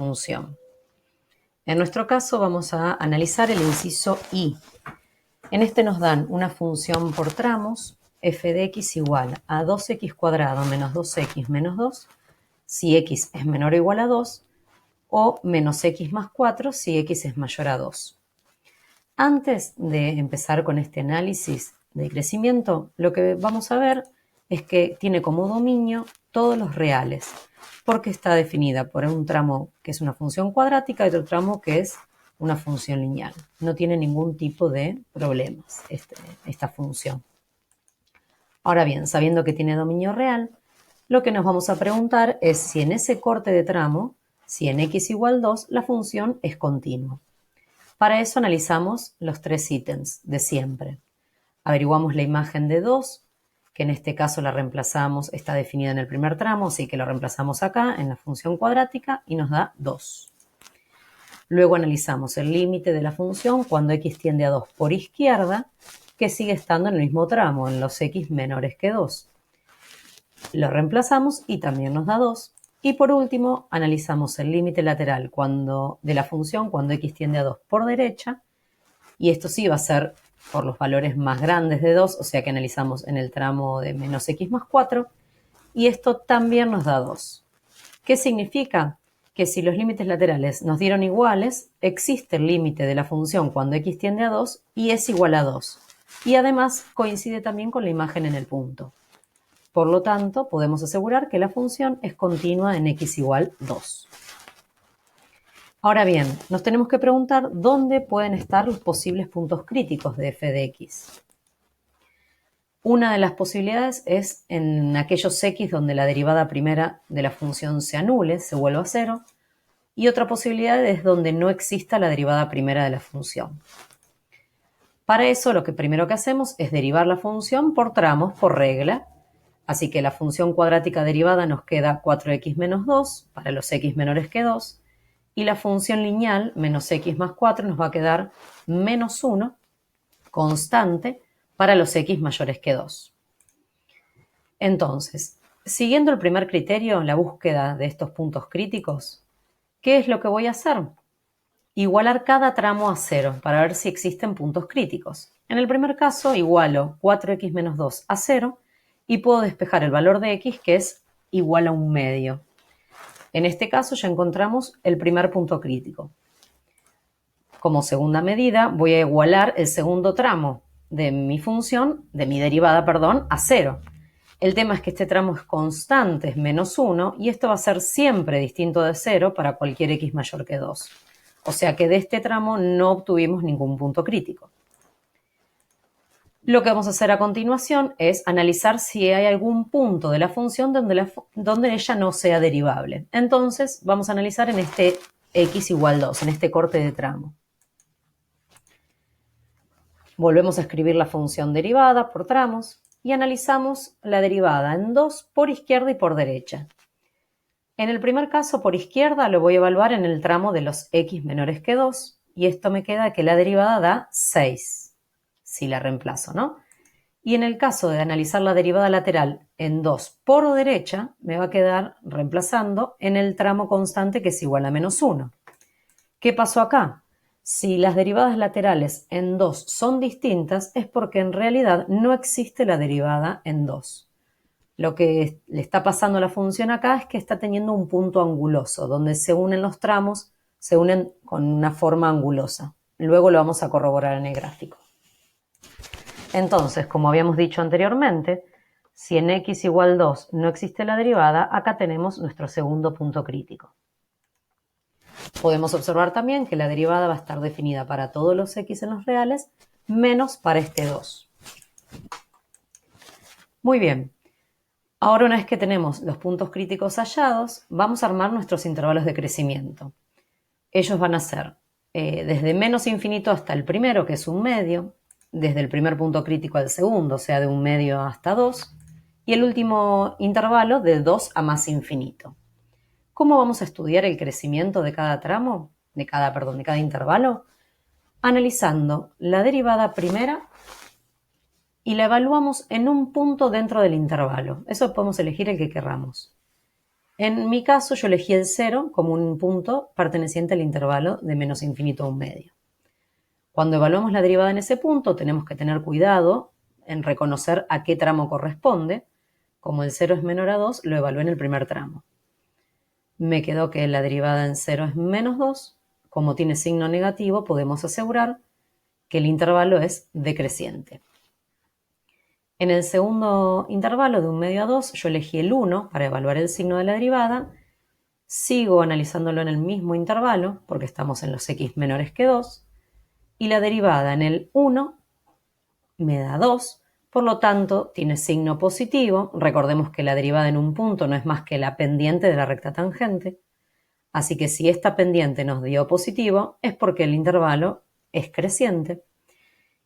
función. En nuestro caso vamos a analizar el inciso I. En este nos dan una función por tramos, f de x igual a 2x cuadrado menos 2x menos 2, si x es menor o igual a 2, o menos x más 4 si x es mayor a 2. Antes de empezar con este análisis de crecimiento, lo que vamos a ver es que tiene como dominio todos los reales, porque está definida por un tramo que es una función cuadrática y otro tramo que es una función lineal. No tiene ningún tipo de problemas esta función. Ahora bien, sabiendo que tiene dominio real, lo que nos vamos a preguntar es si en ese corte de tramo, si en x igual 2, la función es continua. Para eso analizamos los tres ítems de siempre. Averiguamos la imagen de 2, que en este caso la reemplazamos, está definida en el primer tramo, así que lo reemplazamos acá en la función cuadrática y nos da 2. Luego analizamos el límite de la función cuando x tiende a 2 por izquierda, que sigue estando en el mismo tramo, en los x menores que 2. Lo reemplazamos y también nos da 2. Y por último, analizamos el límite lateral de la función cuando x tiende a 2 por derecha, y esto sí va a ser por los valores más grandes de 2, o sea que analizamos en el tramo de menos x más 4, y esto también nos da 2. ¿Qué significa? Que si los límites laterales nos dieron iguales, existe el límite de la función cuando x tiende a 2 y es igual a 2. Y además coincide también con la imagen en el punto. Por lo tanto, podemos asegurar que la función es continua en x igual 2. Ahora bien, nos tenemos que preguntar dónde pueden estar los posibles puntos críticos de f de x. Una de las posibilidades es en aquellos x donde la derivada primera de la función se anule, se vuelva a cero, y otra posibilidad es donde no exista la derivada primera de la función. Para eso, lo que primero que hacemos es derivar la función por tramos, por regla. Así que la función cuadrática derivada nos queda 4x menos 2 para los x menores que 2, y la función lineal menos x más 4 nos va a quedar menos 1 constante para los x mayores que 2. Entonces, siguiendo el primer criterio, la búsqueda de estos puntos críticos, ¿qué es lo que voy a hacer? Igualar cada tramo a 0 para ver si existen puntos críticos. En el primer caso, igualo 4x menos 2 a 0 y puedo despejar el valor de x, que es igual a 1/2. En este caso ya encontramos el primer punto crítico. Como segunda medida, voy a igualar el segundo tramo de mi función, de mi derivada, perdón, a 0. El tema es que este tramo es constante, es menos 1, y esto va a ser siempre distinto de 0 para cualquier x mayor que 2. O sea que de este tramo no obtuvimos ningún punto crítico. Lo que vamos a hacer a continuación es analizar si hay algún punto de la función donde ella no sea derivable. Entonces vamos a analizar en este x igual 2, en este corte de tramo. Volvemos a escribir la función derivada por tramos y analizamos la derivada en 2 por izquierda y por derecha. En el primer caso, por izquierda, lo voy a evaluar en el tramo de los x menores que 2, y esto me queda que la derivada da 6. Si la reemplazo, ¿no? Y en el caso de analizar la derivada lateral en 2 por derecha, me va a quedar reemplazando en el tramo constante que es igual a menos 1. ¿Qué pasó acá? Si las derivadas laterales en 2 son distintas, es porque en realidad no existe la derivada en 2. Lo que le está pasando a la función acá es que está teniendo un punto anguloso, donde se unen los tramos, se unen con una forma angulosa. Luego lo vamos a corroborar en el gráfico. Entonces, como habíamos dicho anteriormente, si en x igual 2 no existe la derivada, acá tenemos nuestro segundo punto crítico. Podemos observar también que la derivada va a estar definida para todos los x en los reales, menos para este 2. Muy bien. Ahora, una vez que tenemos los puntos críticos hallados, vamos a armar nuestros intervalos de crecimiento. Ellos van a ser desde menos infinito hasta el primero, que es 1/2, desde el primer punto crítico al segundo, o sea, de 1/2 hasta 2, y el último intervalo de 2 a más infinito. ¿Cómo vamos a estudiar el crecimiento de cada tramo? De cada intervalo. Analizando la derivada primera y la evaluamos en un punto dentro del intervalo. Eso podemos elegir el que querramos. En mi caso yo elegí el 0 como un punto perteneciente al intervalo de menos infinito a 1/2. Cuando evaluamos la derivada en ese punto tenemos que tener cuidado en reconocer a qué tramo corresponde. Como el 0 es menor a 2, lo evalué en el primer tramo. Me quedó que la derivada en 0 es menos 2. Como tiene signo negativo, podemos asegurar que el intervalo es decreciente. En el segundo intervalo de 1/2 a 2, yo elegí el 1 para evaluar el signo de la derivada. Sigo analizándolo en el mismo intervalo, porque estamos en los x menores que 2. Y la derivada en el 1 me da 2, por lo tanto tiene signo positivo. Recordemos que la derivada en un punto no es más que la pendiente de la recta tangente. Así que si esta pendiente nos dio positivo, es porque el intervalo es creciente.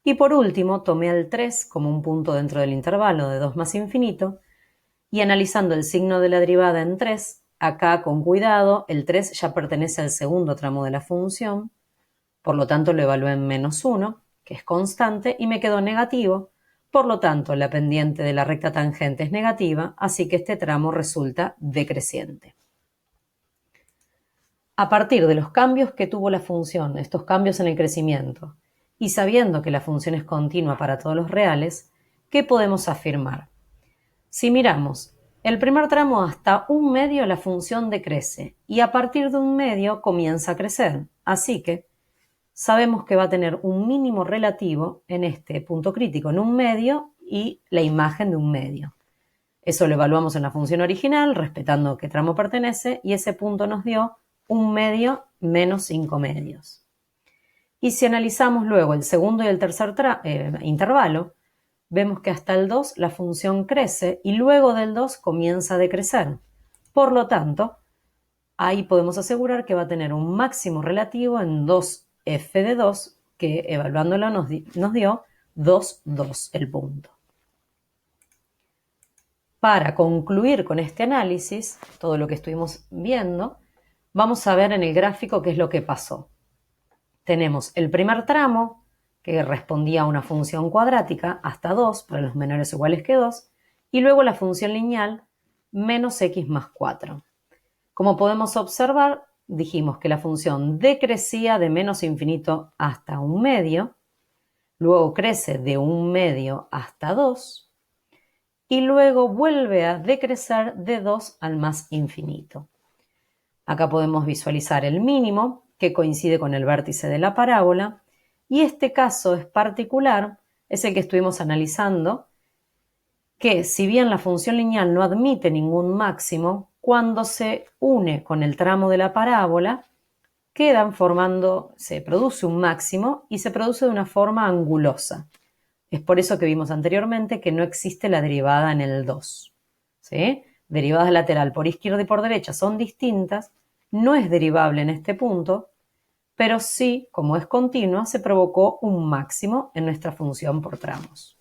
Y por último, tomé al 3 como un punto dentro del intervalo de 2 más infinito, y analizando el signo de la derivada en 3, acá con cuidado, el 3 ya pertenece al segundo tramo de la función, por lo tanto lo evalué en menos 1, que es constante, y me quedó negativo. Por lo tanto, la pendiente de la recta tangente es negativa, así que este tramo resulta decreciente. A partir de los cambios que tuvo la función, estos cambios en el crecimiento, y sabiendo que la función es continua para todos los reales, ¿qué podemos afirmar? Si miramos el primer tramo hasta 1/2, la función decrece, y a partir de 1/2 comienza a crecer, así que sabemos que va a tener un mínimo relativo en este punto crítico en 1/2 y la imagen de 1/2. Eso lo evaluamos en la función original, respetando qué tramo pertenece, y ese punto nos dio 1/2 menos 5/2. Y si analizamos luego el segundo y el tercer intervalo, vemos que hasta el 2 la función crece y luego del 2 comienza a decrecer. Por lo tanto, ahí podemos asegurar que va a tener un máximo relativo en 2f de 2, que evaluándolo nos dio 2, 2 el punto. Para concluir con este análisis, todo lo que estuvimos viendo, vamos a ver en el gráfico qué es lo que pasó. Tenemos el primer tramo, que respondía a una función cuadrática, hasta 2, para los menores o iguales que 2, y luego la función lineal, menos x más 4. Como podemos observar, dijimos que la función decrecía de menos infinito hasta 1/2, luego crece de 1/2 hasta 2, y luego vuelve a decrecer de 2 al más infinito. Acá podemos visualizar el mínimo, que coincide con el vértice de la parábola, y este caso es particular, es el que estuvimos analizando, que si bien la función lineal no admite ningún máximo, cuando se une con el tramo de la parábola, se produce un máximo y se produce de una forma angulosa. Es por eso que vimos anteriormente que no existe la derivada en el 2. ¿Sí? Derivadas lateral por izquierda y por derecha son distintas, no es derivable en este punto, pero sí, como es continua, se provocó un máximo en nuestra función por tramos.